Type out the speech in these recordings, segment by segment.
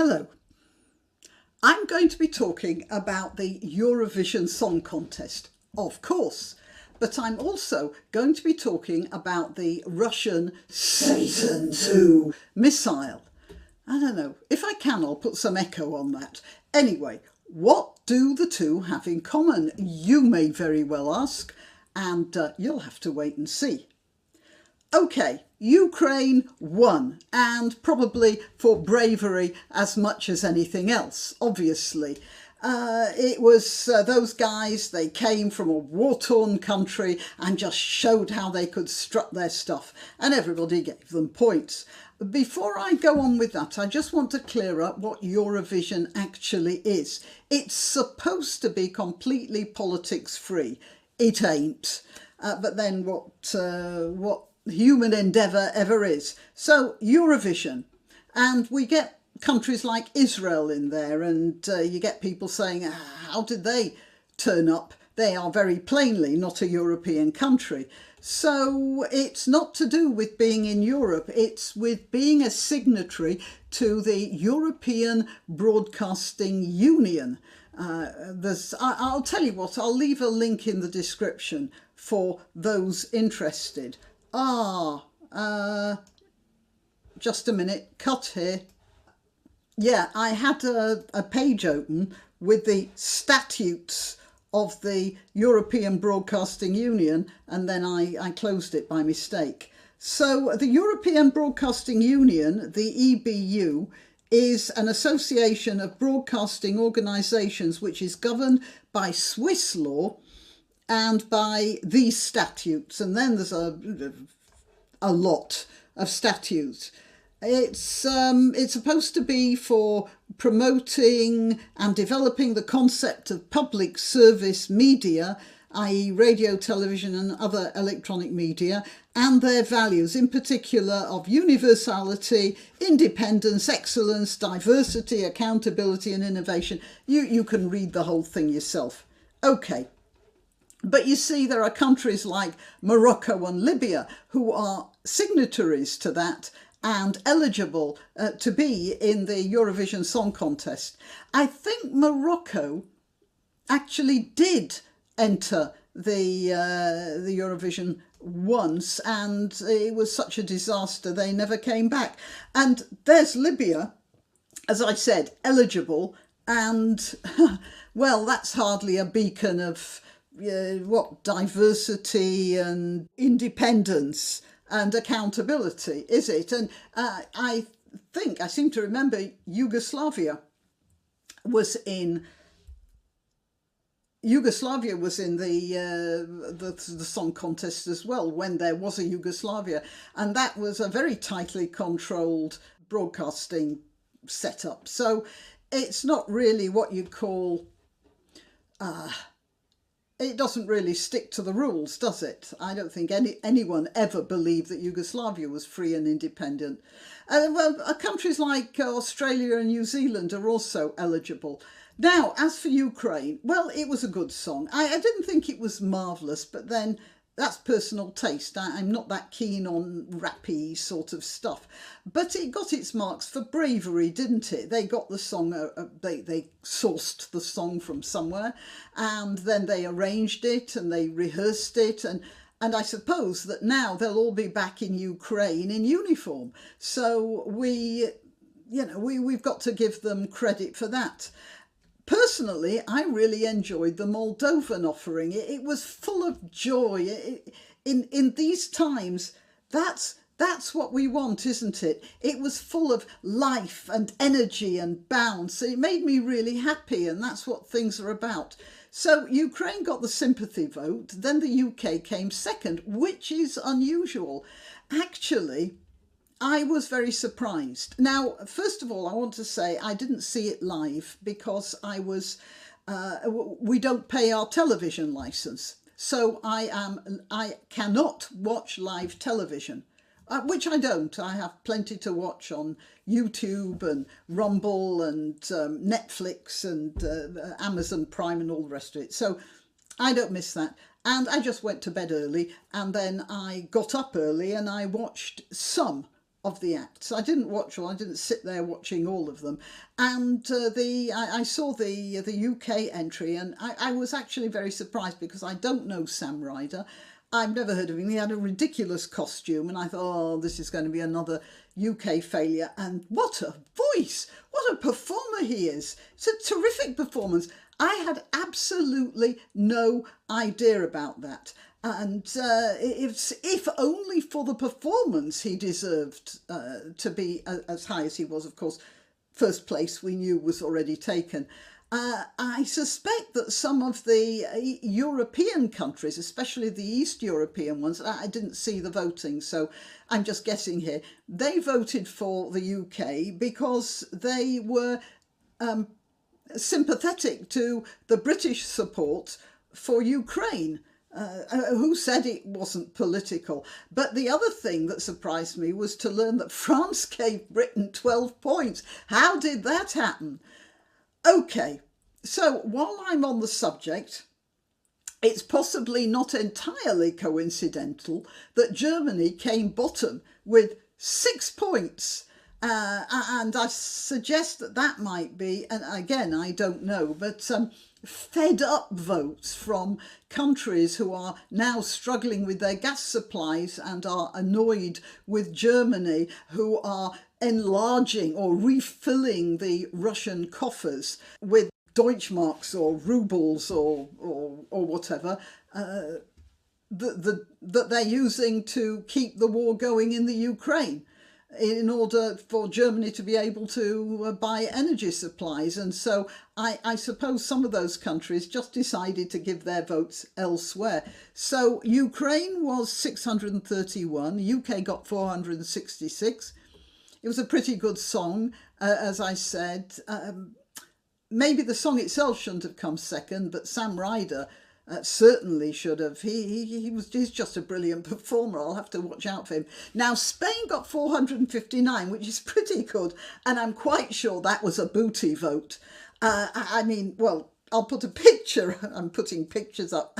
Hello. I'm going to be talking about the Eurovision Song Contest, of course, but I'm also going to be talking about the Russian Satan II missile. I don't know, if I can, I'll put some echo on that. Anyway, what do the two have in common? You may very well ask, and you'll have to wait and see. Okay, Ukraine won, and probably for bravery as much as anything else, obviously. It was those guys, they came from a war-torn country and just showed how they could strut their stuff, and everybody gave them points. Before I go on with that, I just want to clear up what Eurovision actually is. It's supposed to be completely politics-free. It ain't. But then what human endeavour ever is. So Eurovision, and we get countries like Israel in there, and you get people saying, how did they turn up? They are very plainly not a European country. So it's not to do with being in Europe, it's with being a signatory to the European Broadcasting Union. I'll tell you what, I'll leave a link in the description for those interested. Just a minute, cut here. Yeah, I had a page open with the statutes of the European Broadcasting Union, and then I closed it by mistake. So the European Broadcasting Union, the EBU, is an association of broadcasting organisations which is governed by Swiss law and by these statutes, and then there's a lot of statutes. It's supposed to be for promoting and developing the concept of public service media, i.e. radio, television and other electronic media, and their values, in particular of universality, independence, excellence, diversity, accountability and innovation. You can read the whole thing yourself. Okay. But you see, there are countries like Morocco and Libya who are signatories to that and eligible to be in the Eurovision Song Contest. I think Morocco actually did enter the Eurovision once, and it was such a disaster they never came back. And there's Libya, as I said, eligible, and well, that's hardly a beacon of diversity and independence and accountability, is it? And I seem to remember Yugoslavia was in the song contest as well, when there was a Yugoslavia, and that was a very tightly controlled broadcasting setup. So it's not really what you'd call it doesn't really stick to the rules, does it? I don't think anyone ever believed that Yugoslavia was free and independent. Countries like Australia and New Zealand are also eligible. Now, as for Ukraine, well, it was a good song. I didn't think it was marvellous, but then that's personal taste. I'm not that keen on rappy sort of stuff. But it got its marks for bravery, didn't it? They got the song, they sourced the song from somewhere, and then they arranged it and they rehearsed it. And I suppose that now they'll all be back in Ukraine in uniform. So we've got to give them credit for that. Personally, I really enjoyed the Moldovan offering. It was full of joy. In these times, that's what we want, isn't it? It was full of life and energy and bounce. It made me really happy, and that's what things are about. So Ukraine got the sympathy vote, then the UK came second, which is unusual. Actually, I was very surprised. Now, first of all, I want to say I didn't see it live because we don't pay our television licence. So I cannot watch live television, which I don't. I have plenty to watch on YouTube and Rumble and Netflix and Amazon Prime and all the rest of it. So I don't miss that. And I just went to bed early, and then I got up early and I watched some of the acts. I didn't watch all. I didn't sit there watching all of them. And I saw the UK entry, and I was actually very surprised because I don't know Sam Ryder. I've never heard of him. He had a ridiculous costume, and I thought, oh, this is going to be another UK failure. And what a voice! What a performer he is! It's a terrific performance. I had absolutely no idea about that. And if only for the performance he deserved to be as high as he was. Of course, first place we knew was already taken. I suspect that some of the European countries, especially the East European ones, I didn't see the voting, so I'm just guessing here, they voted for the UK because they were sympathetic to the British support for Ukraine. Who said it wasn't political? But the other thing that surprised me was to learn that France gave Britain 12 points. How did that happen? Okay, so while I'm on the subject, it's possibly not entirely coincidental that Germany came bottom with 6 points. And I suggest that that might be, and again, I don't know, but fed up votes from countries who are now struggling with their gas supplies and are annoyed with Germany, who are enlarging or refilling the Russian coffers with Deutschmarks or rubles or whatever that they're using to keep the war going in the Ukraine, in order for Germany to be able to buy energy supplies. And so I suppose some of those countries just decided to give their votes elsewhere. So Ukraine was 631, UK got 466. It was a pretty good song, as I said. Maybe the song itself shouldn't have come second, but Sam Ryder certainly should have. He's just a brilliant performer. I'll have to watch out for him. Now, Spain got 459, which is pretty good, and I'm quite sure that was a booty vote. I mean, well, I'll put a picture. I'm putting pictures up.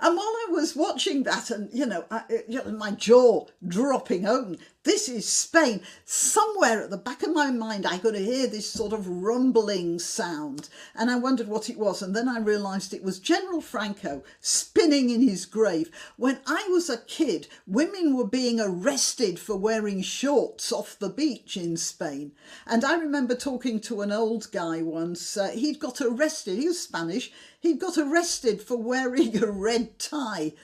And while I was watching that, and my jaw dropping open, this is Spain. Somewhere at the back of my mind, I could hear this sort of rumbling sound, and I wondered what it was. And then I realised it was General Franco spinning in his grave. When I was a kid, women were being arrested for wearing shorts off the beach in Spain. And I remember talking to an old guy once. He'd got arrested. He was Spanish. He'd got arrested for wearing a red tie,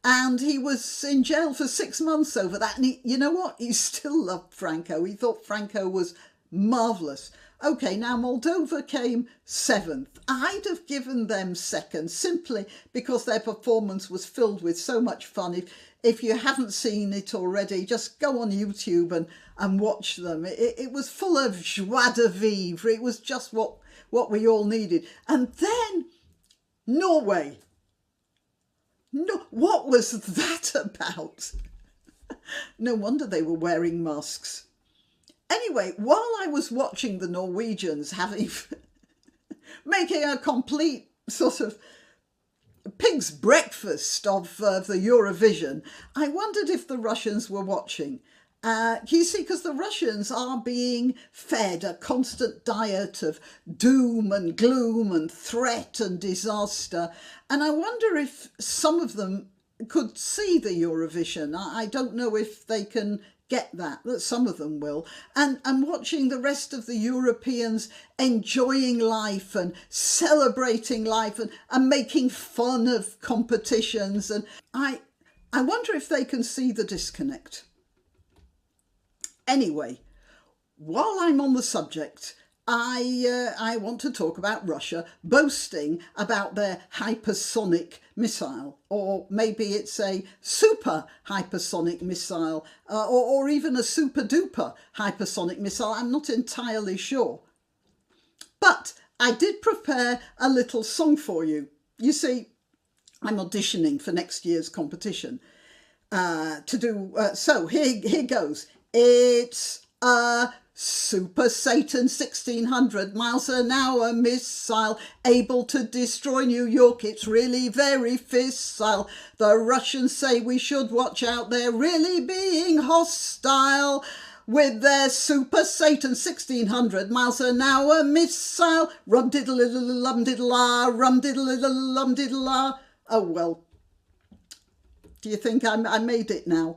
and he was in jail for 6 months over that. And you know what? He still loved Franco. He thought Franco was marvellous. Okay, now Moldova came 7th. I'd have given them 2nd simply because their performance was filled with so much fun. If you haven't seen it already, just go on YouTube and watch them. It was full of joie de vivre. It was just what we all needed. And then Norway. No, what was that about? No wonder they were wearing masks. Anyway, while I was watching the Norwegians making a complete sort of pig's breakfast of the Eurovision, I wondered if the Russians were watching. You see, because the Russians are being fed a constant diet of doom and gloom and threat and disaster. And I wonder if some of them could see the Eurovision. I don't know if they can get that some of them will. And watching the rest of the Europeans enjoying life and celebrating life and making fun of competitions. And I wonder if they can see the disconnect. Anyway, while I'm on the subject, I want to talk about Russia boasting about their hypersonic missile, or maybe it's a super hypersonic missile, or even a super duper hypersonic missile. I'm not entirely sure. But I did prepare a little song for you. You see, I'm auditioning for next year's competition so here goes. It's a Super Satan 1600 miles an hour missile, able to destroy New York, it's really very fissile. The Russians say we should watch out, they're really being hostile. With their Super Satan 1600 miles an hour missile, rum-diddle-lum-diddle-ah, rum-diddle-lum-diddle-ah. Oh well, do you think I made it now?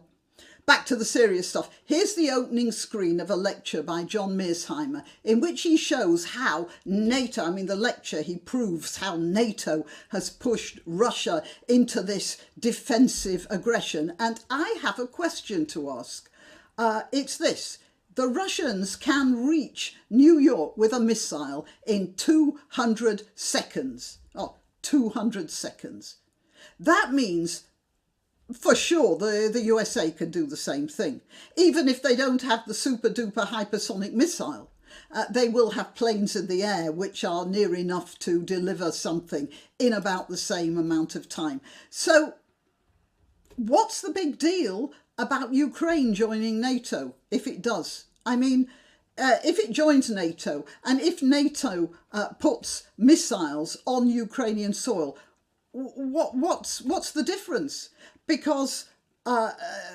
Back to the serious stuff. Here's the opening screen of a lecture by John Mearsheimer in which he shows how NATO, the lecture, he proves how NATO has pushed Russia into this defensive aggression. And I have a question to ask. It's this. The Russians can reach New York with a missile in 200 seconds. Oh, 200 seconds. That means for sure the USA can do the same thing. Even if they don't have the super duper hypersonic missile, they will have planes in the air which are near enough to deliver something in about the same amount of time. So what's the big deal about Ukraine joining NATO if it does? If it joins NATO and if NATO puts missiles on Ukrainian soil, what's the difference? Because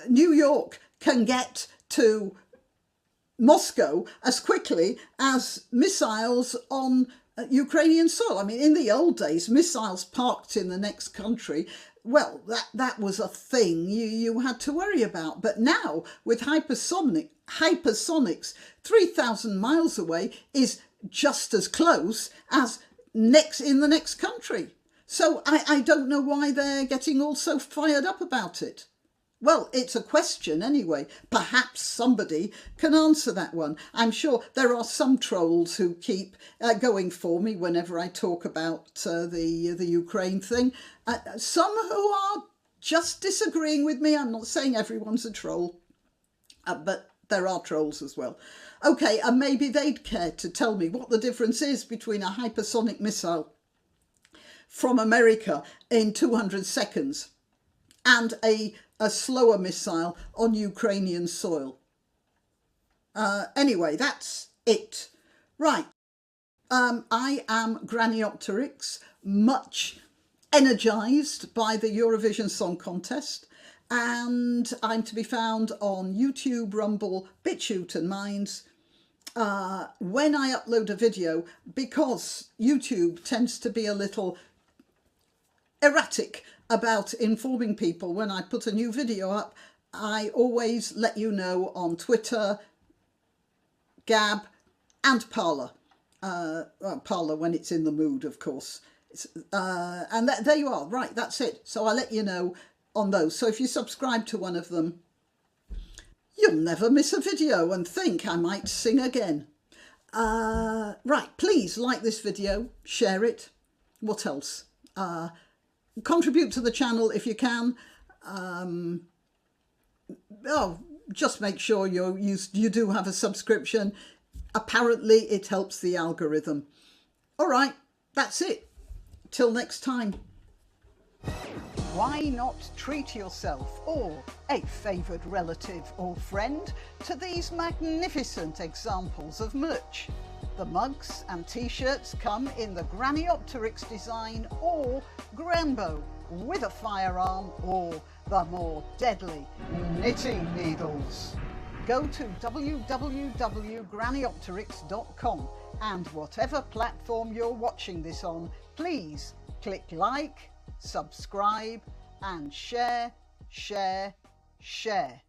New York can get to Moscow as quickly as missiles on Ukrainian soil. In the old days, missiles parked in the next country, well, that was a thing you had to worry about. But now, with hypersonics, 3,000 miles away is just as close as in the next country. So I don't know why they're getting all so fired up about it. Well, it's a question anyway. Perhaps somebody can answer that one. I'm sure there are some trolls who keep going for me whenever I talk about the Ukraine thing. Some who are just disagreeing with me. I'm not saying everyone's a troll, but there are trolls as well. Okay, and maybe they'd care to tell me what the difference is between a hypersonic missile from America in 200 seconds and a slower missile on Ukrainian soil. Anyway, that's it. Right. I am Graniopteryx, much energised by the Eurovision Song Contest, and I'm to be found on YouTube, Rumble, BitChute and Minds. When I upload a video, because YouTube tends to be a little erratic about informing people when I put a new video up, I always let you know on Twitter, Gab and Parler. Parler when it's in the mood, of course. And there you are. Right, that's it. So I'll let you know on those. So if you subscribe to one of them, you'll never miss a video and think I might sing again. Right, please like this video, share it. What else? Contribute to the channel if you can. Just make sure you do have a subscription. Apparently it helps the algorithm. All right, that's it. Till next time. Why not treat yourself or a favoured relative or friend to these magnificent examples of merch? The mugs and t-shirts come in the Graniopteryx design or Grambo with a firearm or the more deadly knitting needles. Go to www.graniopteryx.com and whatever platform you're watching this on, please click like, subscribe and share, share, share.